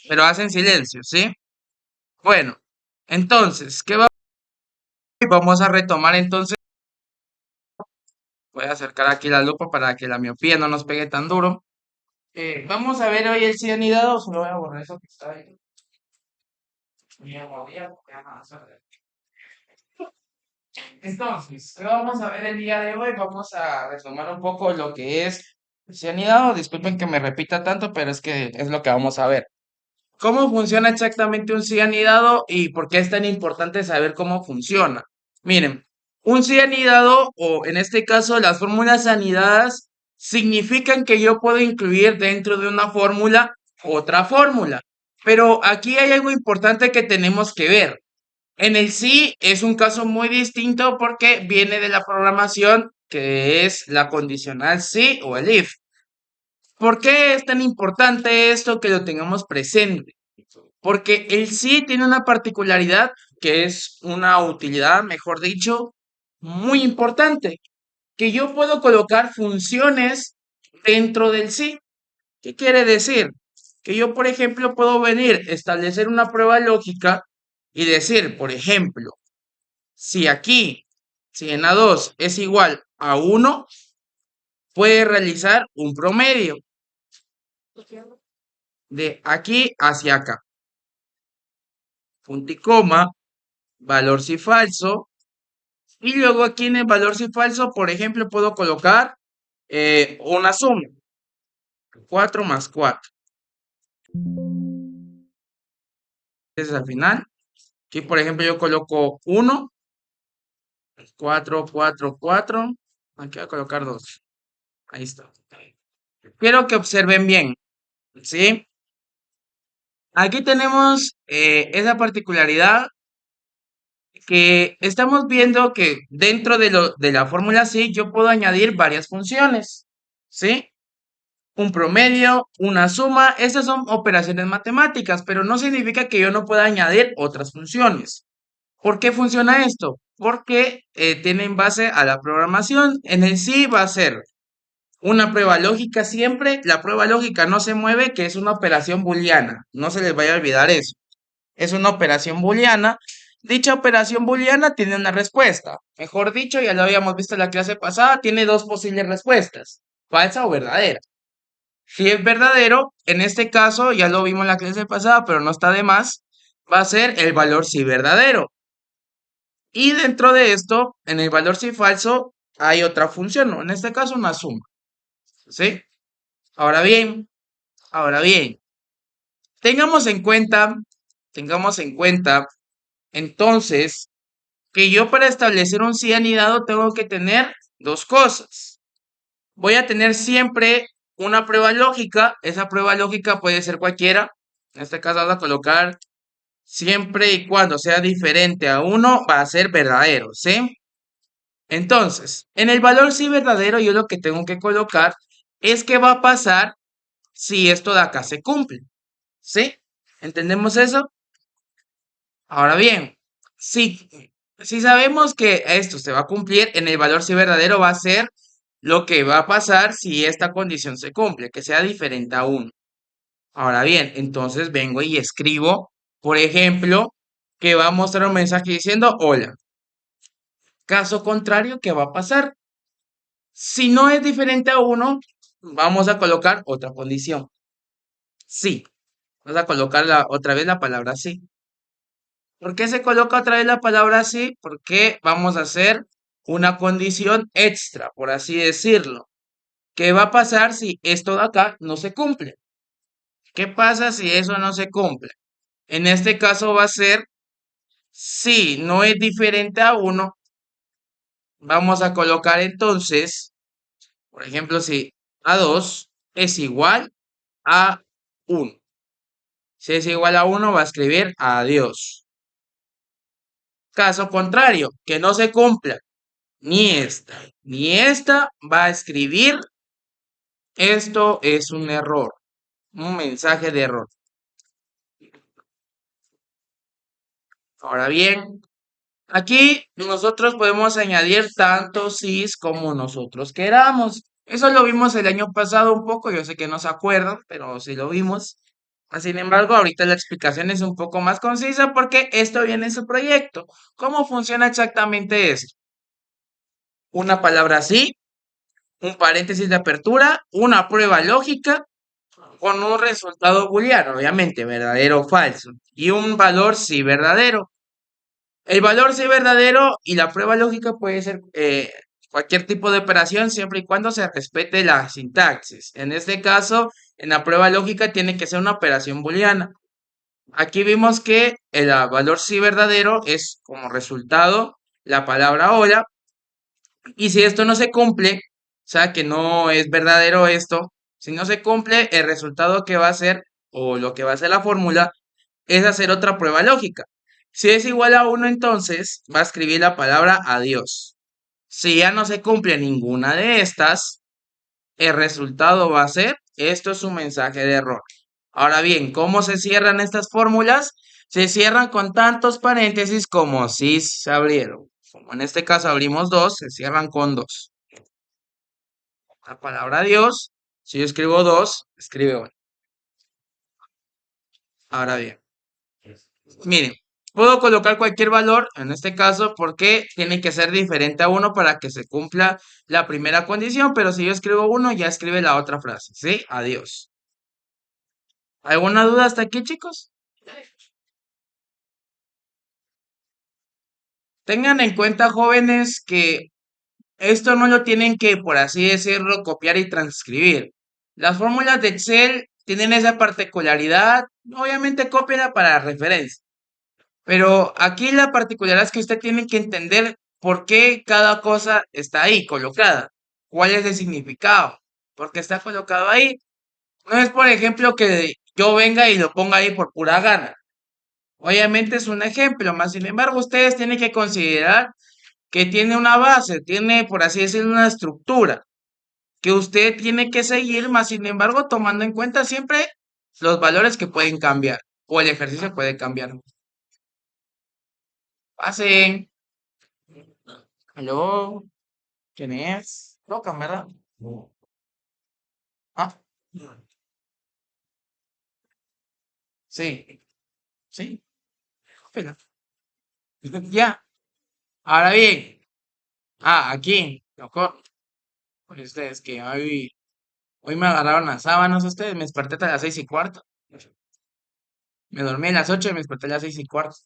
pero hacen silencio, ¿sí? Bueno, entonces, vamos a retomar entonces. Voy a acercar aquí la lupa para que la miopía no nos pegue tan duro. Vamos a ver hoy el cianidado, solo voy a borrar eso que está ahí. Entonces, ¿qué vamos a ver el día de hoy? Vamos a retomar un poco lo que es el cianidado. Disculpen que me repita tanto, pero es que es lo que vamos a ver. ¿Cómo funciona exactamente un cianidado y por qué es tan importante saber cómo funciona? Miren, un cianidado, o en este caso las fórmulas anidadas, significan que yo puedo incluir dentro de una fórmula otra fórmula. Pero aquí hay algo importante que tenemos que ver. En el sí es un caso muy distinto porque viene de la programación que es la condicional sí o el if. ¿Por qué es tan importante esto que lo tengamos presente? Porque el sí tiene una particularidad que es una utilidad, mejor dicho, muy importante, que yo puedo colocar funciones dentro del sí. ¿Qué quiere decir? Que yo, por ejemplo, puedo venir, establecer una prueba lógica y decir, por ejemplo, si aquí, si en A2 es igual a 1, puede realizar un promedio de aquí hacia acá. Punto y coma, valor si falso. Y luego aquí en el valor si falso, por ejemplo, puedo colocar una suma. 4 más 4. Entonces al final, aquí por ejemplo yo coloco 1, 4, 4, 4. Aquí voy a colocar 2. Ahí está. Quiero que observen bien, ¿sí? Aquí tenemos esa particularidad que estamos viendo que dentro de la fórmula sí yo puedo añadir varias funciones, ¿sí? Un promedio, una suma, estas son operaciones matemáticas, pero no significa que yo no pueda añadir otras funciones. ¿Por qué funciona esto? Porque tiene en base a la programación. En el sí va a ser una prueba lógica siempre. La prueba lógica no se mueve, que es una operación booleana. No se les vaya a olvidar eso. Es una operación booleana. Dicha operación booleana tiene una respuesta. Mejor dicho, ya lo habíamos visto en la clase pasada, tiene dos posibles respuestas, falsa o verdadera. Si es verdadero, en este caso, ya lo vimos en la clase pasada, pero no está de más, va a ser el valor sí verdadero. Y dentro de esto, en el valor sí falso, hay otra función, ¿no? En este caso una suma, ¿sí? Ahora bien, ahora bien, tengamos en cuenta, tengamos en cuenta, entonces, que yo para establecer un sí anidado tengo que tener dos cosas. Voy a tener siempre una prueba lógica. Esa prueba lógica puede ser cualquiera. En este caso vamos a colocar siempre y cuando sea diferente a 1 va a ser verdadero, ¿sí? Entonces, en el valor sí verdadero yo lo que tengo que colocar es qué va a pasar si esto de acá se cumple, ¿sí? ¿Entendemos eso? Ahora bien, si, si sabemos que esto se va a cumplir, en el valor sí verdadero va a ser lo que va a pasar si esta condición se cumple, que sea diferente a 1. Ahora bien, entonces vengo y escribo, por ejemplo, que va a mostrar un mensaje diciendo hola. Caso contrario, ¿qué va a pasar? Si no es diferente a 1, vamos a colocar otra condición. Sí. Vamos a colocar otra vez la palabra sí. ¿Por qué se coloca otra vez la palabra sí? Porque vamos a hacer una condición extra, por así decirlo. ¿Qué va a pasar si esto de acá no se cumple? ¿Qué pasa si eso no se cumple? En este caso va a ser si no es diferente a 1, vamos a colocar entonces, por ejemplo, si A2 es igual a 1. Si es igual a 1 va a escribir adiós. Caso contrario, que no se cumpla ni esta va a escribir esto es un error, un mensaje de error. Ahora bien, aquí nosotros podemos añadir tanto sís como nosotros queramos. Eso lo vimos el año pasado un poco, yo sé que no se acuerdan, pero sí lo vimos. Sin embargo, ahorita la explicación es un poco más concisa porque esto viene en su proyecto. ¿Cómo funciona exactamente esto? Una palabra sí, un paréntesis de apertura, una prueba lógica con un resultado booleano, obviamente, verdadero o falso, y un valor sí verdadero. El valor sí verdadero y la prueba lógica puede ser cualquier tipo de operación siempre y cuando se respete la sintaxis. En este caso, en la prueba lógica tiene que ser una operación booleana. Aquí vimos que el valor sí verdadero es como resultado la palabra hola. Y si esto no se cumple, o sea que no es verdadero esto, si no se cumple, el resultado que va a ser, o lo que va a ser la fórmula, es hacer otra prueba lógica. Si es igual a uno, entonces va a escribir la palabra adiós. Si ya no se cumple ninguna de estas, el resultado va a ser, esto es un mensaje de error. Ahora bien, ¿cómo se cierran estas fórmulas? Se cierran con tantos paréntesis como si se abrieron. Como en este caso abrimos dos, se cierran con dos. La palabra Dios, si yo escribo dos, escribe uno. Ahora bien, miren, puedo colocar cualquier valor en este caso porque tiene que ser diferente a uno para que se cumpla la primera condición, pero si yo escribo uno, ya escribe la otra frase, ¿sí? Adiós. ¿Alguna duda hasta aquí, chicos? Tengan en cuenta, jóvenes, que esto no lo tienen que, por así decirlo, copiar y transcribir. Las fórmulas de Excel tienen esa particularidad, obviamente cópiala para referencia. Pero aquí la particularidad es que usted tiene que entender por qué cada cosa está ahí colocada, cuál es el significado, por qué está colocado ahí. No es, por ejemplo, que yo venga y lo ponga ahí por pura gana. Obviamente es un ejemplo, más sin embargo, ustedes tienen que considerar que tiene una base, tiene, por así decirlo, una estructura que usted tiene que seguir, más sin embargo, tomando en cuenta siempre los valores que pueden cambiar o el ejercicio puede cambiar. Pasen. ¿Aló? ¿Quién es? Loca, ¿verdad? Ah, sí, sí, espera. Ya, ahora bien. Aquí, loco. Pues ustedes que hoy me agarraron las sábanas ustedes, me desperté hasta las 6:15. Me dormí a las 8 y me desperté a las 6:15.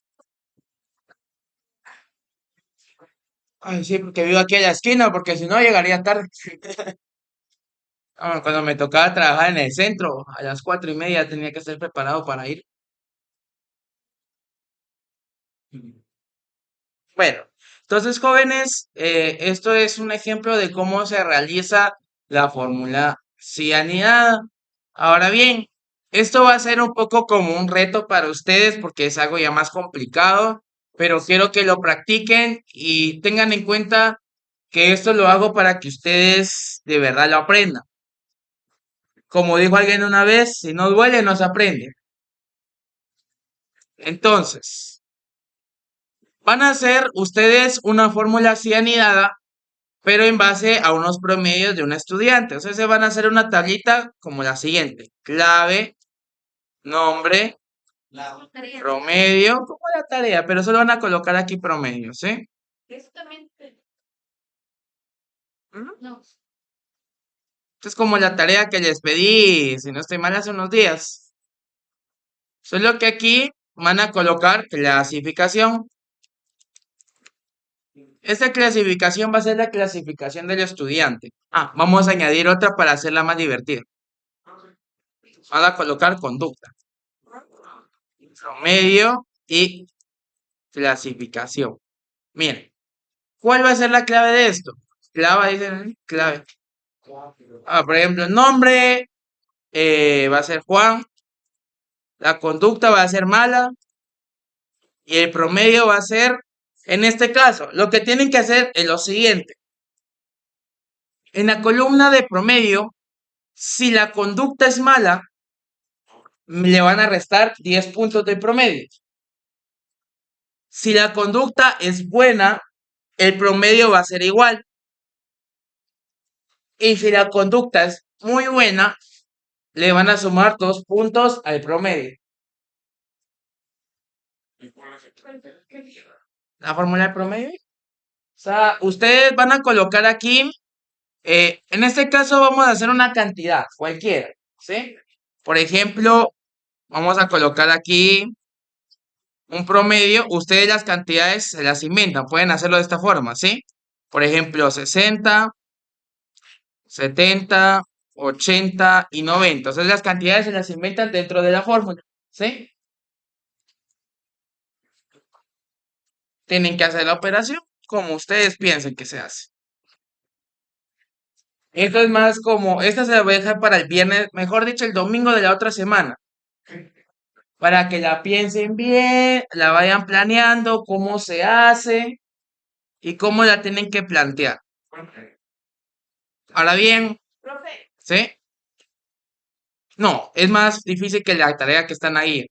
Ay, sí, porque vivo aquí en la esquina, porque si no llegaría tarde. Cuando me tocaba trabajar en el centro, a las 4:30 tenía que estar preparado para ir. Bueno, entonces jóvenes, esto es un ejemplo de cómo se realiza la fórmula cianidada. Ahora bien, esto va a ser un poco como un reto para ustedes porque es algo ya más complicado, pero quiero que lo practiquen y tengan en cuenta que esto lo hago para que ustedes de verdad lo aprendan. Como dijo alguien una vez, si no duele, no se aprende. Entonces, van a hacer ustedes una fórmula cianidada pero en base a unos promedios de un estudiante. O sea, se van a hacer una tablita como la siguiente. Clave, nombre, promedio, como la tarea, pero solo van a colocar aquí promedios, ¿sí? Ujú. Es como la tarea que les pedí, si no estoy mal, hace unos días. Solo que aquí van a colocar clasificación. Esta clasificación va a ser la clasificación del estudiante. Vamos a añadir otra para hacerla más divertida. Van a colocar conducta, promedio y clasificación. Miren, ¿cuál va a ser la clave de esto? Clave, dicen ahí, clave. Por ejemplo, el nombre va a ser Juan, la conducta va a ser mala y el promedio va a ser, en este caso, lo que tienen que hacer es lo siguiente. En la columna de promedio, si la conducta es mala, le van a restar 10 puntos de promedio. Si la conducta es buena, el promedio va a ser igual. Y si la conducta es muy buena, le van a sumar 2 puntos al promedio. La fórmula del promedio. O sea, ustedes van a colocar aquí, en este caso vamos a hacer una cantidad, cualquiera, ¿sí? Por ejemplo, vamos a colocar aquí un promedio. Ustedes las cantidades se las inventan, pueden hacerlo de esta forma, ¿sí? Por ejemplo, 60, 70, 80 y 90. Entonces las cantidades se las inventan dentro de la fórmula, ¿sí? Tienen que hacer la operación como ustedes piensen que se hace. Esto es más como, esta se la voy a dejar para el viernes, mejor dicho, el domingo de la otra semana, para que la piensen bien, la vayan planeando, cómo se hace y cómo la tienen que plantear. Ahora bien, ¿sí? No, es más difícil que la tarea que están ahí,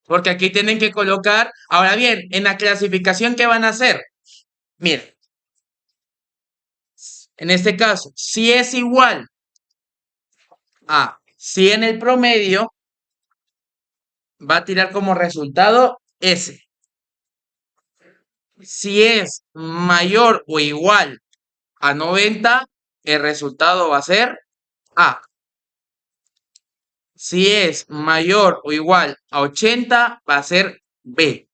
porque aquí tienen que colocar, ahora bien, en la clasificación, ¿qué van a hacer? Miren, en este caso, si es igual a 100 el promedio, va a tirar como resultado S. Si es mayor o igual a 90, el resultado va a ser A. Si es mayor o igual a 80, va a ser B.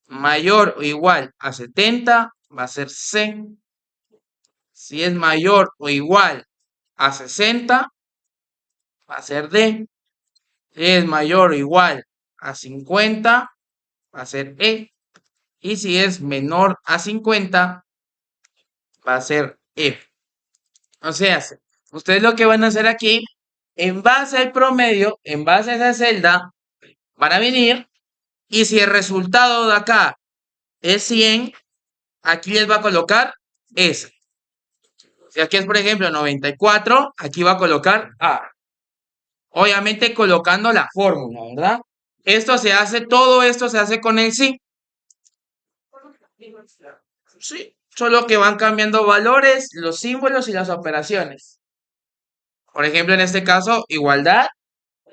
Mayor o igual a 70, va a ser C. Si es mayor o igual a 60, va a ser D. Si es mayor o igual a 50, va a ser E. Y si es menor a 50, va a ser F. O sea, ustedes lo que van a hacer aquí, en base al promedio, en base a esa celda, van a venir y si el resultado de acá es 100, aquí les va a colocar S. Si aquí es, por ejemplo, 94, aquí va a colocar A. Obviamente colocando la fórmula, ¿verdad? Esto se hace, todo esto se hace con el sí. Sí, solo que van cambiando valores, los símbolos y las operaciones. Por ejemplo, en este caso, igualdad,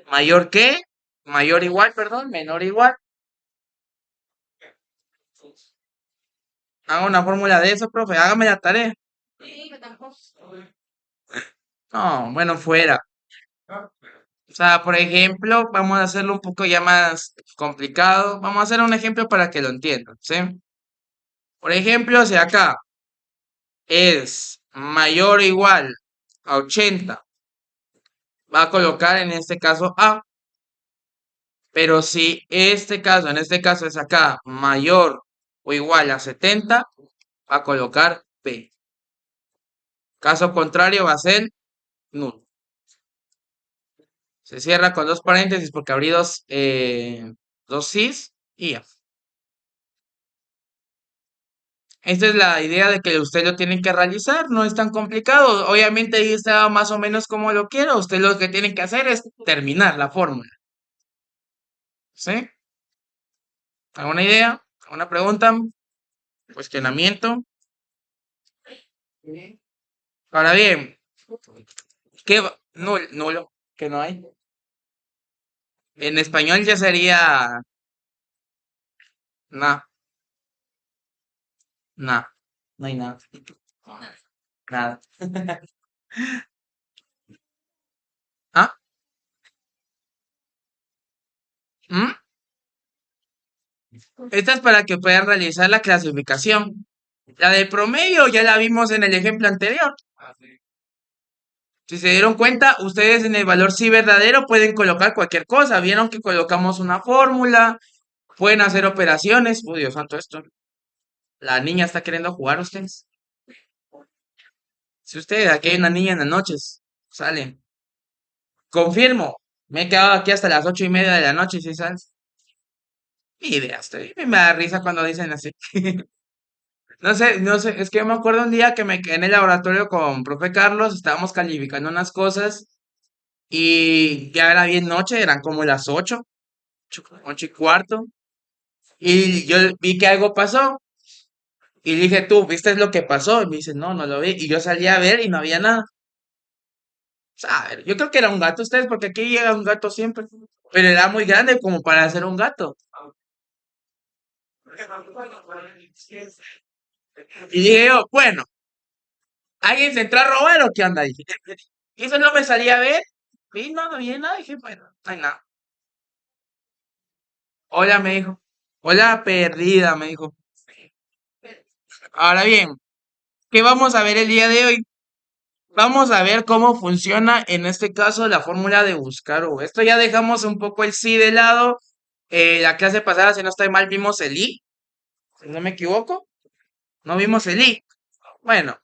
mayor que, mayor igual, perdón, menor igual. Haga una fórmula de eso, profe, hágame la tarea. No, bueno, fuera. O sea, por ejemplo, vamos a hacerlo un poco ya más complicado. Vamos a hacer un ejemplo para que lo entiendan, ¿sí? Por ejemplo, si acá es mayor o igual a 80, va a colocar en este caso A. Pero si este caso, en este caso es acá mayor o igual a 70, va a colocar B. Caso contrario va a ser nulo. Se cierra con dos paréntesis porque abrí dos sís y ya. Esta es la idea de que usted lo tiene que realizar, no es tan complicado. Obviamente ahí está más o menos como lo quiero. Usted lo que tiene que hacer es terminar la fórmula. ¿Sí? ¿Alguna idea? ¿Alguna pregunta? ¿Cuestionamiento? Ahora bien, ¿qué nulo, nulo, que no hay? En español ya sería na, no hay nada, nada. ¿Ah? ¿Mm? Esta es para que puedan realizar la clasificación. La del promedio ya la vimos en el ejemplo anterior. Si se dieron cuenta, ustedes en el valor sí verdadero pueden colocar cualquier cosa. Vieron que colocamos una fórmula, pueden hacer operaciones. Uy, Dios santo, esto. La niña está queriendo jugar ustedes. Si ustedes, aquí hay una niña en las noches, salen. Confirmo. Me he quedado aquí hasta las 8:30 de la noche, ¿sí sabes? Ni idea, estoy. Me da risa cuando dicen así. No sé, no sé, es que me acuerdo un día que me quedé en el laboratorio con profe Carlos, estábamos calificando unas cosas y ya era bien noche, eran como las 8, 8:15, y yo vi que algo pasó y dije, tú, ¿viste lo que pasó? Y me dice, no, no lo vi, y yo salí a ver y no había nada. A ver, yo creo que era un gato ustedes, porque aquí llega un gato siempre. Pero era muy grande como para ser un gato. Y dije yo, bueno, ¿alguien se entró a robar o qué onda? Dije, y eso no me salía a ver. Y no, no había nada. Dije, bueno, no hay nada. Hola, me dijo. Hola, perdida, me dijo. Ahora bien, ¿qué vamos a ver el día de hoy? Vamos a ver cómo funciona en este caso la fórmula de buscar U. Esto ya dejamos un poco el sí de lado. La clase pasada, si no estoy mal, vimos el i, si no me equivoco. No vimos el i. Bueno,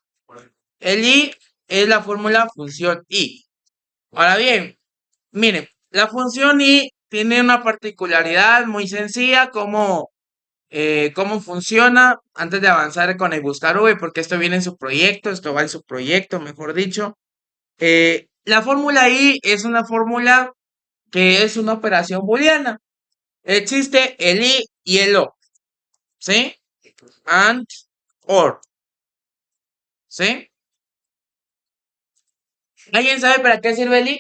el i es la fórmula función i. Ahora bien, miren, la función i tiene una particularidad muy sencilla, como cómo funciona antes de avanzar con el buscar V, porque esto viene en su proyecto, esto va en su proyecto, mejor dicho. La fórmula I es una fórmula que es una operación booleana. Existe el I y el O, ¿sí? And, or, ¿sí? ¿Alguien sabe para qué sirve el I?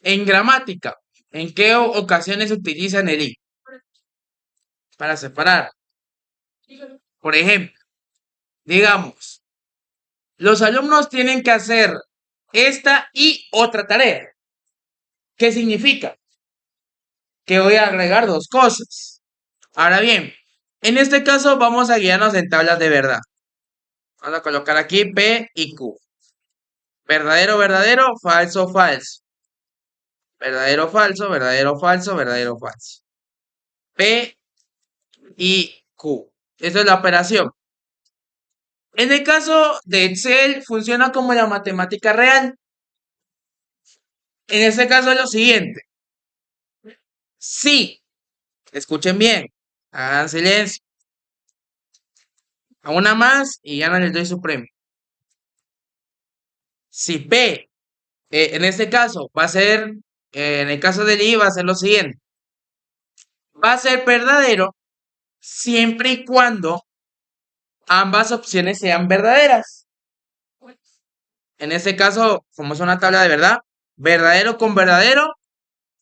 En gramática, ¿en qué ocasiones utilizan el I? Para separar. Por ejemplo, digamos, los alumnos tienen que hacer esta y otra tarea. ¿Qué significa? Que voy a agregar dos cosas. Ahora bien, en este caso vamos a guiarnos en tablas de verdad. Vamos a colocar aquí P y Q. Verdadero, verdadero, falso, falso. Verdadero, falso, verdadero, falso, verdadero, falso. P y Q. Esta es la operación. En el caso de Excel funciona como la matemática real. En este caso es lo siguiente. Si, escuchen bien, hagan silencio. A una más y ya no les doy su premio. Si P, en este caso, va a ser, en el caso del I, va a ser lo siguiente. Va a ser verdadero siempre y cuando ambas opciones sean verdaderas. En este caso, como es una tabla de verdad, verdadero con verdadero,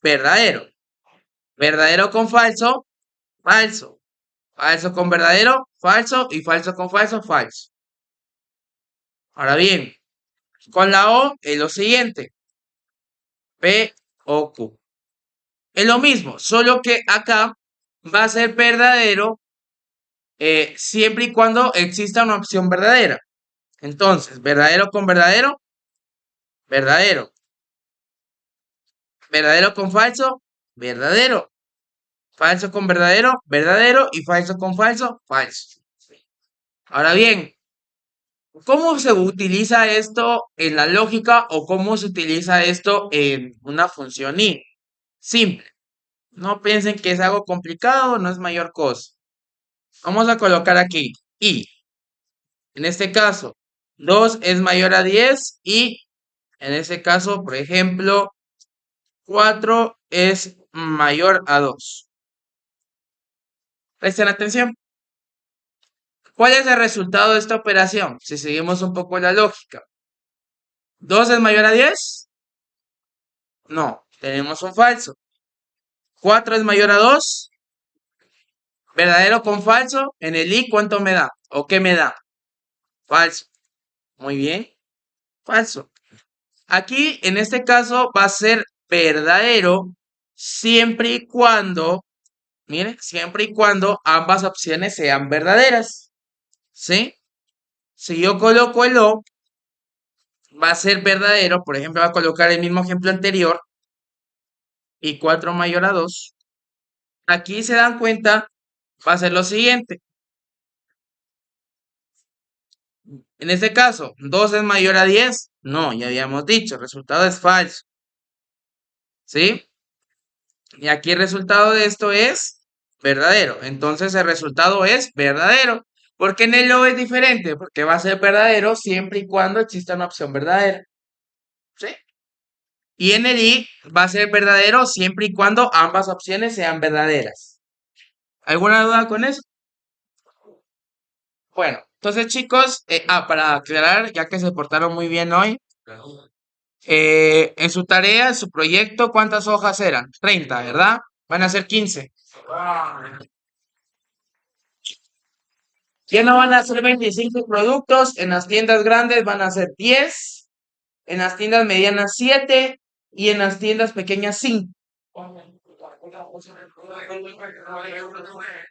verdadero. Verdadero con falso, falso. Falso con verdadero, falso. Y falso con falso, falso. Ahora bien, con la O es lo siguiente. P o Q. Es lo mismo, solo que acá va a ser verdadero siempre y cuando exista una opción verdadera. Entonces, verdadero con verdadero, verdadero. Verdadero con falso, verdadero. Falso con verdadero, verdadero. Y falso con falso, falso. Ahora bien, ¿cómo se utiliza esto en la lógica o cómo se utiliza esto en una función i? Simple. No piensen que es algo complicado, no es mayor cosa. Vamos a colocar aquí i. En este caso, 2 es mayor a 10 y en este caso, por ejemplo, 4 es mayor a 2. Presten atención. ¿Cuál es el resultado de esta operación? Si seguimos un poco la lógica. ¿2 es mayor a 10? No, tenemos un falso. ¿4 es mayor a 2? Verdadero con falso. En el i, ¿cuánto me da? ¿O qué me da? Falso. Muy bien. Falso. Aquí, en este caso, va a ser verdadero siempre y cuando, miren, siempre y cuando ambas opciones sean verdaderas. ¿Sí? Si yo coloco el O, va a ser verdadero. Por ejemplo, va a colocar el mismo ejemplo anterior. Y 4 mayor a 2. Aquí se dan cuenta, va a ser lo siguiente. En este caso, 2 es mayor a 10. No, ya habíamos dicho, el resultado es falso. ¿Sí? Y aquí el resultado de esto es verdadero. Entonces el resultado es verdadero. Porque en el O es diferente, porque va a ser verdadero siempre y cuando exista una opción verdadera. ¿Sí? Y en el I va a ser verdadero siempre y cuando ambas opciones sean verdaderas. ¿Alguna duda con eso? Bueno, Entonces, chicos, para aclarar, ya que se portaron muy bien hoy, en su tarea, en su proyecto, ¿cuántas hojas eran? 30, ¿verdad? Van a ser 15. Ya no van a ser 25 productos, en las tiendas grandes van a ser 10, en las tiendas medianas 7 y en las tiendas pequeñas 5.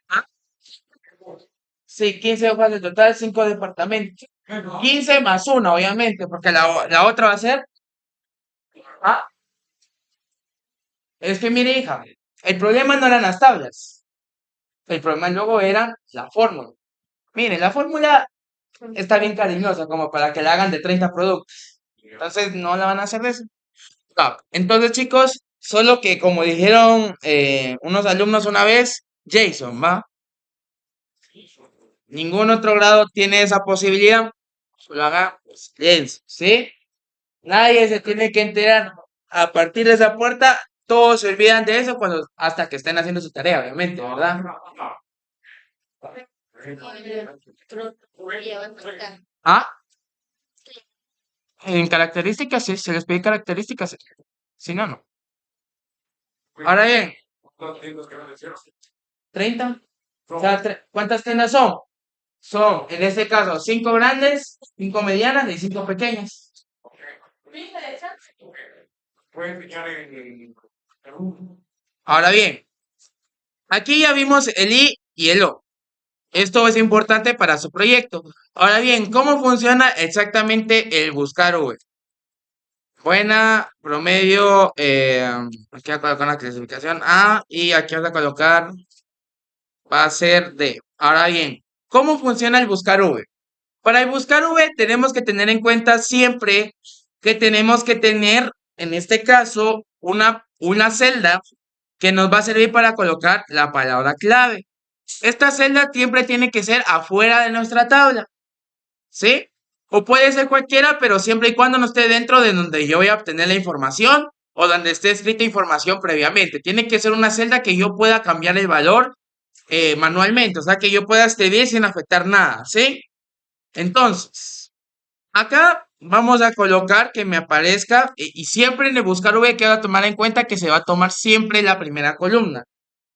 ¿Ah? Sí, 15 hojas de total, 5 departamentos. 15 más una, obviamente, porque la otra va a ser... Ah, es que mire, hija, el problema no eran las tablas, el problema luego era la fórmula. Mire, la fórmula está bien cariñosa como para que la hagan de 30 productos. Entonces no la van a hacer de eso. No. Entonces, chicos, solo que como dijeron unos alumnos una vez, Jason, ¿va? Ningún otro grado tiene esa posibilidad. Solo haga silencio, ¿sí? Nadie se tiene que enterar. A partir de esa puerta, todos se olvidan de eso hasta que estén haciendo su tarea, obviamente, ¿verdad? Ah, en características, sí, se les pide características. Si no, no. Ahora bien, 30. O sea, ¿cuántas tiendas son? Son, en este caso, 5 grandes, 5 medianas y 5 pequeñas. Ahora bien, aquí ya vimos el I y el O. Esto es importante para su proyecto. Ahora bien, ¿cómo funciona exactamente el buscar V? Buena, promedio, aquí voy a colocar la clasificación A y aquí vamos a colocar, va a ser D. Ahora bien, ¿cómo funciona el buscar V? Para el buscar V tenemos que tener en cuenta siempre que tenemos que tener, en este caso, una celda que nos va a servir para colocar la palabra clave. Esta celda siempre tiene que ser afuera de nuestra tabla, ¿sí? O puede ser cualquiera, pero siempre y cuando no esté dentro de donde yo voy a obtener la información o donde esté escrita información previamente. Tiene que ser una celda que yo pueda cambiar el valor manualmente, o sea, que yo pueda escribir sin afectar nada, ¿sí? Entonces, acá vamos a colocar que me aparezca y siempre en el buscar V que va a tomar en cuenta que se va a tomar siempre la primera columna.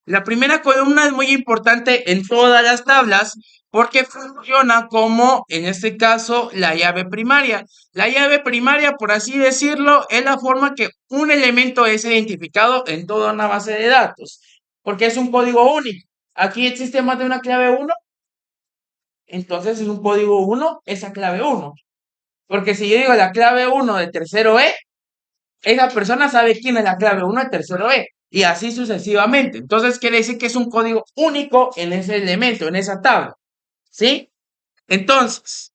La primera columna es muy importante en todas las tablas porque funciona como, en este caso, la llave primaria. La llave primaria, por así decirlo, es la forma que un elemento es identificado en toda una base de datos, porque es un código único. Aquí existe más de una clave 1, entonces es un código 1, esa clave 1. Porque si yo digo la clave 1 de tercero E, esa persona sabe quién es la clave 1 de tercero E. Y así sucesivamente. Entonces quiere decir que es un código único en ese elemento, en esa tabla. ¿Sí? Entonces,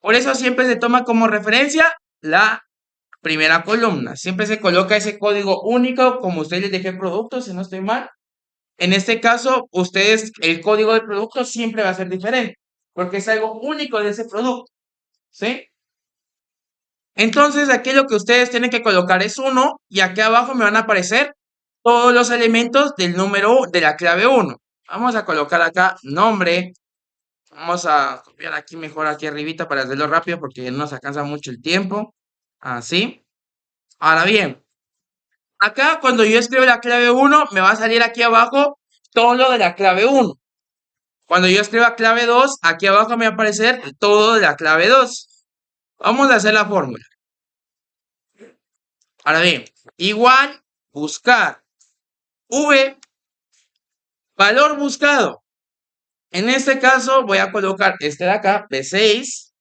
por eso siempre se toma como referencia la primera columna. Siempre se coloca ese código único, como ustedes les dejé producto, si no estoy mal. En este caso, ustedes, el código del producto siempre va a ser diferente, porque es algo único de ese producto. ¿Sí? Entonces, aquí lo que ustedes tienen que colocar es 1 y aquí abajo me van a aparecer todos los elementos del número de la clave 1. Vamos a colocar acá nombre. Vamos a copiar aquí mejor aquí arribita para hacerlo rápido porque no nos alcanza mucho el tiempo. Así. Ahora bien, acá cuando yo escribo la clave 1 me va a salir aquí abajo todo lo de la clave 1. Cuando yo escriba clave 2, aquí abajo me va a aparecer todo de la clave 2. Vamos a hacer la fórmula. Ahora bien, igual buscar V, valor buscado. En este caso voy a colocar este de acá, B6,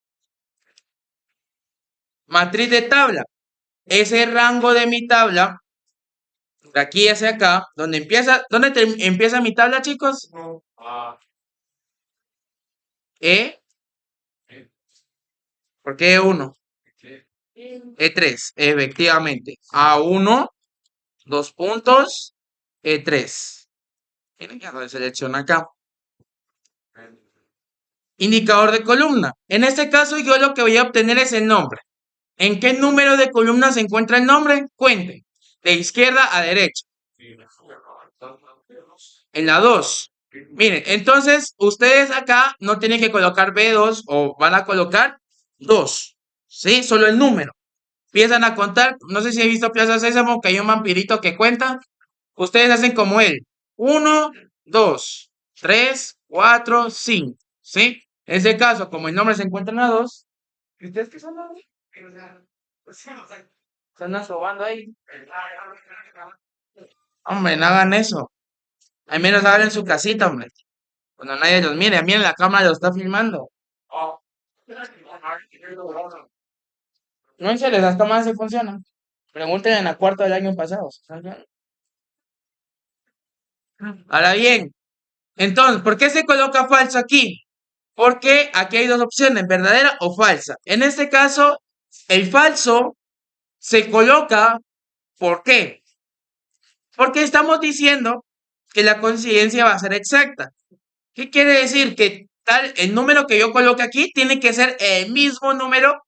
matriz de tabla. Ese rango de mi tabla, de aquí hacia acá, donde empieza, empieza mi tabla, chicos? E, ¿por qué E1? E3, efectivamente. A1, dos puntos, E3. Miren que lo selecciona acá. Indicador de columna. En este caso yo lo que voy a obtener es el nombre. ¿En qué número de columna se encuentra el nombre? Cuenten. De izquierda a derecha. En la 2. Miren, entonces ustedes acá no tienen que colocar B2 o van a colocar 2, ¿sí? Solo el número. Empiezan a contar, no sé si he visto Plaza Sésamo, que hay un vampirito que cuenta. Ustedes hacen como él. 1, 2, 3, 4, 5, ¿sí? En este caso, como el nombre se encuentra en la 2, ¿y ustedes qué son? Están asobando ahí. Hombre, no hagan eso. Al menos hagan en su casita, hombre. Cuando nadie los mire, a mí en la cámara lo está filmando. No, en serio, las cámaras sí funcionan. Pregunten en la cuarta del año pasado. Ahora bien, entonces, ¿por qué se coloca falso aquí? Porque aquí hay dos opciones, verdadera o falsa. En este caso, el falso se coloca, ¿por qué? Porque estamos diciendo que la coincidencia va a ser exacta. ¿Qué quiere decir? Que tal, el número que yo coloque aquí tiene que ser el mismo número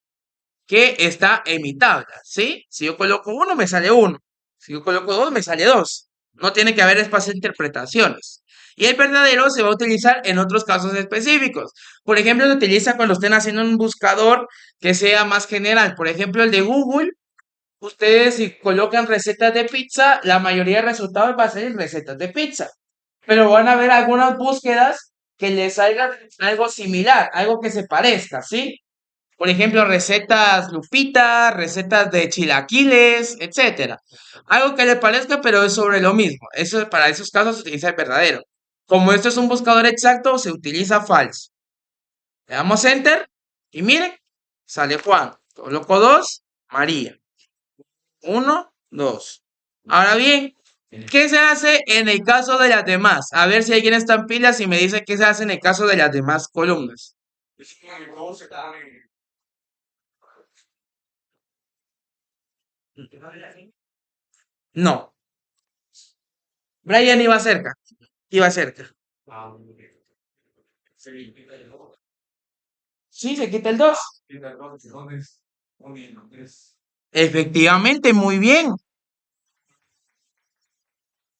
que está en mi tabla, ¿sí? Si yo coloco 1, me sale 1. Si yo coloco 2, me sale 2. No tiene que haber espacio de interpretaciones. Y el verdadero se va a utilizar en otros casos específicos. Por ejemplo, se utiliza cuando estén haciendo un buscador que sea más general. Por ejemplo, el de Google. Ustedes si colocan recetas de pizza, la mayoría de resultados va a ser recetas de pizza. Pero van a ver algunas búsquedas que les salgan algo similar, algo que se parezca, ¿sí? Por ejemplo, recetas Lupita, recetas de chilaquiles, etcétera. Algo que le parezca, pero es sobre lo mismo. Eso, para esos casos se utiliza el verdadero. Como esto es un buscador exacto, se utiliza falso. Le damos enter y miren, sale Juan. Coloco 2, María. 1, 2. Ahora bien, ¿qué se hace en el caso de las demás? A ver si alguien está en pilas y me dice qué se hace en el caso de las demás columnas. No, Brian iba cerca, iba cerca. Sí, se quita el 2. Efectivamente, muy bien.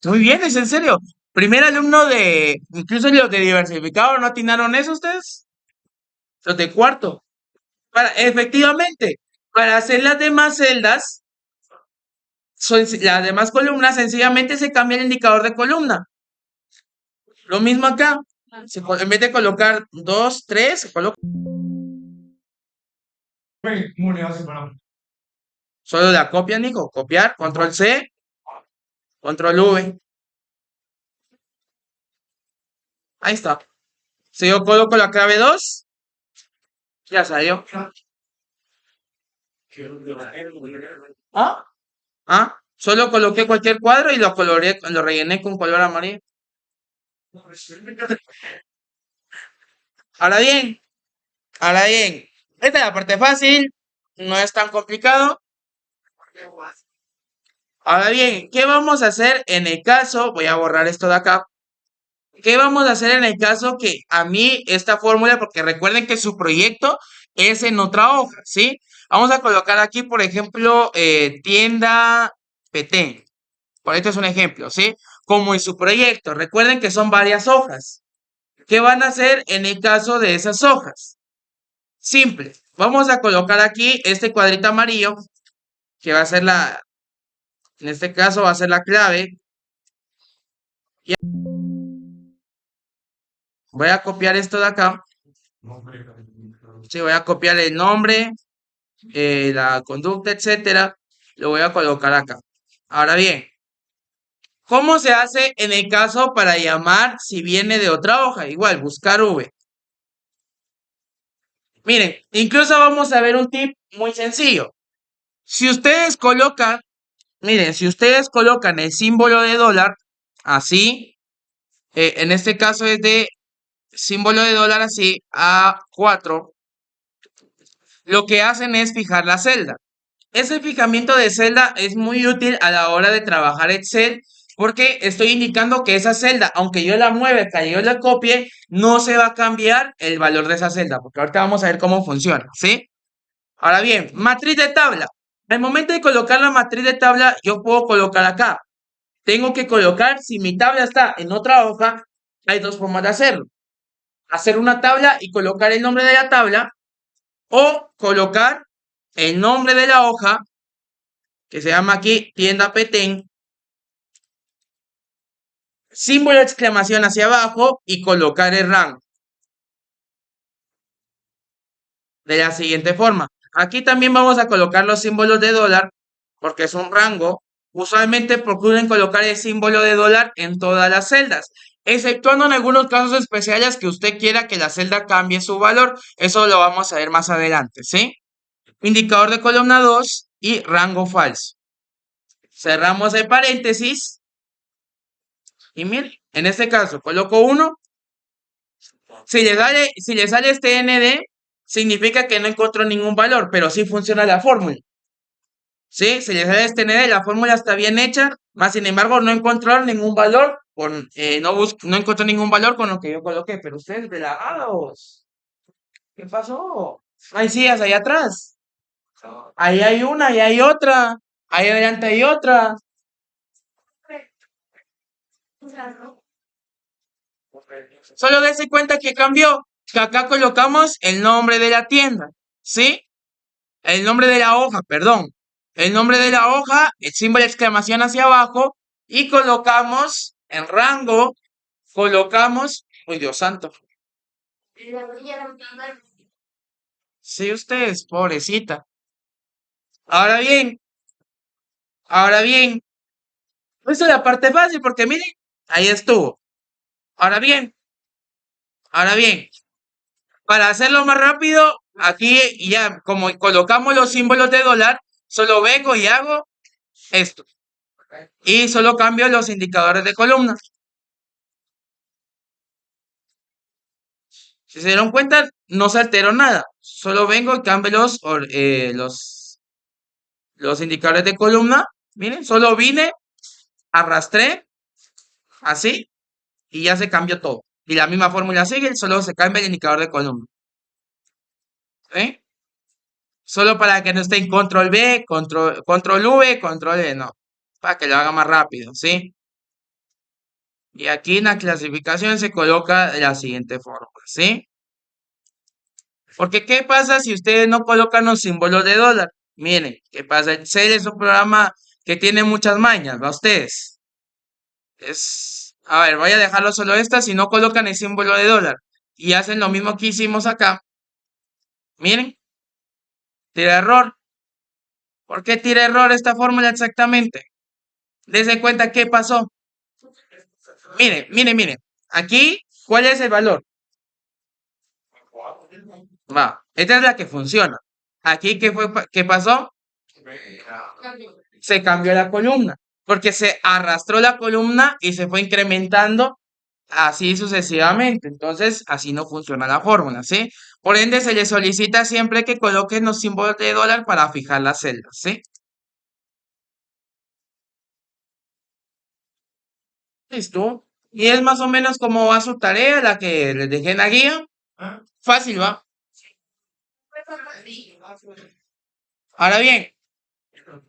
Muy bien, es en serio. Primer alumno de, incluso los de diversificado, ¿no atinaron eso ustedes? Los de cuarto. Efectivamente, para hacer las demás celdas, las demás columnas, sencillamente se cambia el indicador de columna. Lo mismo acá. En vez de colocar 2, 3, se coloca. Solo la copia, Nico. Copiar, control C, control V. Ahí está. Si yo coloco la clave 2, ya salió. ¿Ah? ¿Ah? Solo coloqué cualquier cuadro y lo coloreé, lo rellené con color amarillo. Ahora bien, ahora bien. Esta es la parte fácil. No es tan complicado. Ahora bien, ¿qué vamos a hacer en el caso? Voy a borrar esto de acá. ¿Qué vamos a hacer en el caso que a mí esta fórmula, porque recuerden que su proyecto es en otra hoja, ¿sí? Vamos a colocar aquí, por ejemplo, tienda Petén. Por esto es un ejemplo, ¿sí? Como en su proyecto. Recuerden que son varias hojas. ¿Qué van a hacer en el caso de esas hojas? Simple. Vamos a colocar aquí este cuadrito amarillo, que va a ser en este caso va a ser la clave. Y voy a copiar esto de acá. Sí, voy a copiar el nombre, la conducta, etcétera. Lo voy a colocar acá. Ahora bien, ¿cómo se hace en el caso para llamar si viene de otra hoja? Igual, buscar V. Miren, incluso vamos a ver un tip muy sencillo. Si ustedes colocan, miren, si ustedes colocan el símbolo de dólar así, en este caso es de símbolo de dólar así, A4, lo que hacen es fijar la celda. Ese fijamiento de celda es muy útil a la hora de trabajar Excel porque estoy indicando que esa celda, aunque yo la mueva, que yo la copie, no se va a cambiar el valor de esa celda, porque ahorita vamos a ver cómo funciona, ¿sí? Ahora bien, matriz de tabla. Al momento de colocar la matriz de tabla, yo puedo colocar acá. Tengo que colocar, si mi tabla está en otra hoja, Hay dos formas de hacerlo. Hacer una tabla y colocar el nombre de la tabla o colocar el nombre de la hoja que se llama aquí tienda Petén, símbolo de exclamación hacia abajo y colocar el rango de la siguiente forma. Aquí también vamos a colocar los símbolos de dólar porque es un rango. Usualmente procuren colocar el símbolo de dólar en todas las celdas, exceptuando en algunos casos especiales que usted quiera que la celda cambie su valor. Eso lo vamos a ver más adelante, ¿sí? Indicador de columna 2 y rango falso. Cerramos el paréntesis y miren, en este caso coloco 1. Si le sale este ND, significa que no encontró ningún valor, pero sí funciona la fórmula. ¿Sí? Si le sale este ND, la fórmula está bien hecha, más sin embargo no encontró ningún valor, no encontró ningún valor con lo que yo coloqué, pero ustedes relagados. ¿Qué pasó? Hay sillas ahí atrás. Ahí hay una, ahí hay otra. Ahí adelante hay otra. Solo dense cuenta que cambió, que acá colocamos el nombre de la tienda, ¿sí? El nombre de la hoja, perdón. El nombre de la hoja, el símbolo de exclamación hacia abajo y colocamos en rango, colocamos, uy Dios santo. Sí, ustedes, pobrecita. Ahora bien, ahora bien, esta es la parte fácil porque miren, ahí estuvo. Ahora bien, ahora bien, para hacerlo más rápido, aquí ya como colocamos los símbolos de dólar, solo vengo y hago esto. Y solo cambio los indicadores de columna. Si se dieron cuenta, no se alteró nada. Solo vengo y cambio los indicadores de columna. Miren, solo vine, arrastré, así, y ya se cambió todo. Y la misma fórmula sigue, solo se cambia el indicador de columna. ¿Sí? Solo para que no esté en control B, control V, control E, no. Para que lo haga más rápido, ¿sí? Y aquí en la clasificación se coloca de la siguiente forma, ¿sí? Porque ¿qué pasa si ustedes no colocan los símbolos de dólar? Miren, ¿qué pasa? Excel es un programa que tiene muchas mañas, ¿va ustedes? A ver, voy a dejarlo solo esta, si no colocan el símbolo de dólar y hacen lo mismo que hicimos acá, miren, tira error. ¿Por qué tira error esta fórmula exactamente? Dense cuenta qué pasó. Miren, miren, miren. Aquí, ¿cuál es el valor? Va, esta es la que funciona. Aquí, ¿qué pasó? Se cambió la columna, porque se arrastró la columna y se fue incrementando así sucesivamente. Entonces, así no funciona la fórmula, ¿sí? Por ende, se le solicita siempre que coloquen los símbolos de dólar para fijar las celdas, ¿sí? Listo. Y es más o menos como va su tarea, la que les dejé en la guía. Fácil, ¿va? Ahora bien,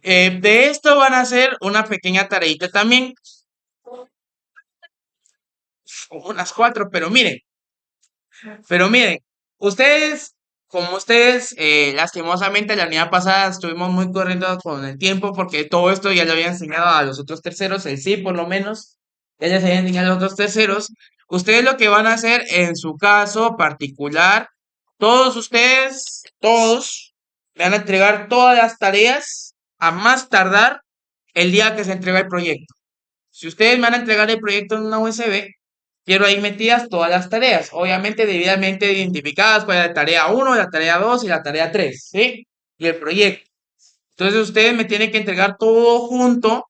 de esto van a hacer una pequeña tareita también, unas cuatro, pero miren, ustedes, como ustedes, lastimosamente la unidad pasada estuvimos muy corriendo con el tiempo porque todo esto ya le había enseñado a los otros terceros, el sí por lo menos, ya les había enseñado a los otros terceros. Ustedes lo que van a hacer en su caso particular, todos ustedes, todos, me van a entregar todas las tareas a más tardar el día que se entrega el proyecto. Si ustedes me van a entregar el proyecto en una USB, quiero ahí metidas todas las tareas, obviamente debidamente identificadas con la tarea 1, la tarea 2 y la tarea 3, ¿sí? Y el proyecto. Entonces ustedes me tienen que entregar todo junto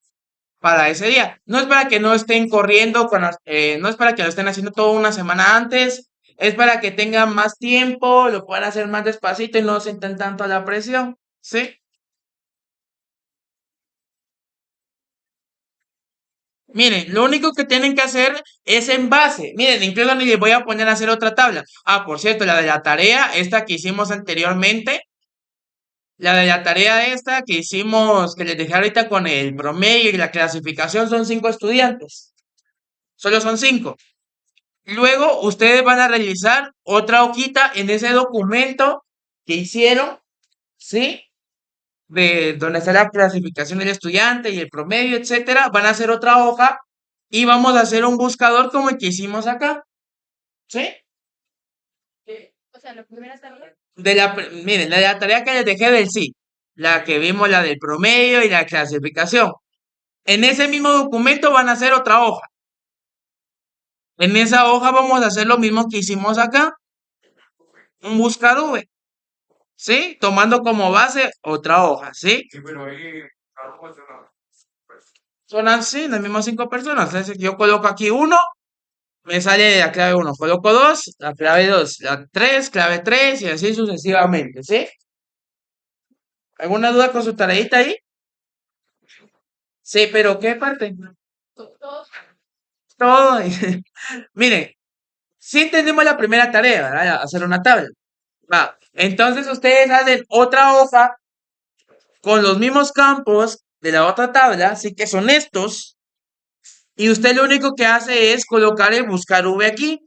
para ese día. No es para que no estén corriendo, no es para que lo estén haciendo todo una semana antes, es para que tengan más tiempo, lo puedan hacer más despacito y no sientan tanto la presión, ¿sí? Miren, lo único que tienen que hacer es en base. Miren, incluso ni les voy a poner a hacer otra tabla. Ah, por cierto, la de la tarea, esta que hicimos anteriormente, la de la tarea esta que hicimos, que les dejé ahorita con el promedio y la clasificación, son 5 estudiantes. Solo son 5. Luego ustedes van a realizar otra hojita en ese documento que hicieron, ¿sí? De donde está la clasificación del estudiante y el promedio, etcétera. Van a hacer otra hoja y vamos a hacer un buscador como el que hicimos acá, ¿sí? Miren, la de la tarea que les dejé del sí, la que vimos, la del promedio y la clasificación. En ese mismo documento van a hacer otra hoja. En esa hoja vamos a hacer lo mismo que hicimos acá, un buscar V, ¿sí? Tomando como base otra hoja, ¿sí? Son así, las mismas 5 personas. Entonces yo coloco aquí uno, me sale la clave uno. Coloco dos, la clave dos, la tres, clave 3 y así sucesivamente, ¿sí? ¿Alguna duda con su tareita ahí? Sí, pero ¿qué parte? Todo. Miren, si entendemos la primera tarea, ¿verdad? Hacer una tabla. Va. Entonces ustedes hacen otra hoja con los mismos campos de la otra tabla, así que son estos. Y usted lo único que hace es colocar el buscar V aquí.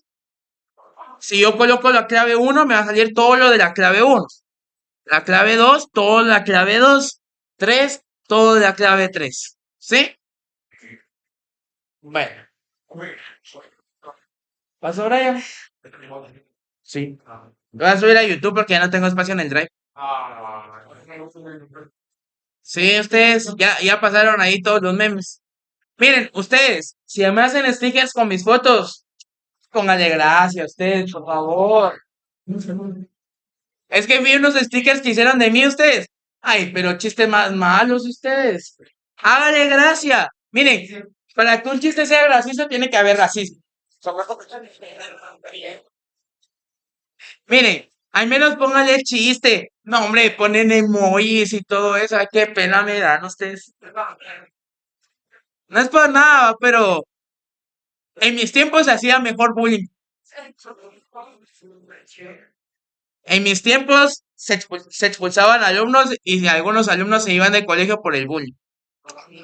Si yo coloco la clave uno, me va a salir todo lo de la clave uno. La clave 2, todo la clave 2. 3, todo de la clave 3. ¿Sí? Bueno. ¿Pasó, Brian? Sí. Voy a subir a YouTube porque ya no tengo espacio en el Drive. Sí, ustedes ya pasaron ahí todos los memes. Miren, ustedes, si me hacen stickers con mis fotos, pónganle gracias, ustedes, por favor. Es que vi unos stickers que hicieron de mí ustedes. Ay, pero chistes más malos ustedes. Hágale gracia. Miren, para que un chiste sea gracioso tiene que haber racismo. Miren, al menos pónganle chiste. No, hombre, ponen emojis y todo eso. Ay, qué pena me dan ustedes. No es por nada, pero en mis tiempos se hacía mejor bullying. En mis tiempos se expulsaban alumnos y algunos alumnos se iban del colegio por el bullying.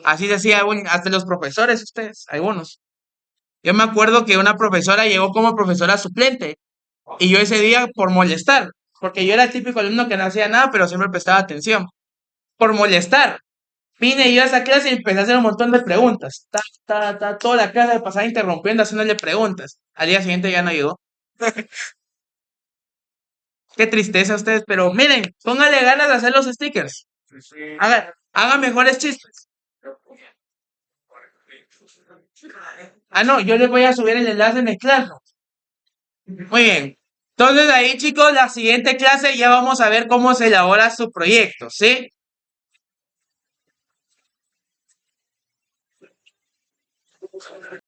Así se hacía bullying, hasta los profesores, ustedes, algunos. Yo me acuerdo que una profesora llegó como profesora suplente y yo ese día por molestar, porque yo era el típico alumno que no hacía nada, pero siempre prestaba atención. Por molestar, vine yo a esa clase y empecé a hacer un montón de preguntas. Toda la clase pasaba interrumpiendo, haciéndole preguntas. Al día siguiente ya no llegó. Qué tristeza ustedes, pero miren, pónganle ganas de hacer los stickers. Hagan mejores chistes. Ah, no, yo les voy a subir el enlace en el Classroom. Muy bien. Entonces ahí, chicos, la siguiente clase ya vamos a ver cómo se elabora su proyecto, ¿sí?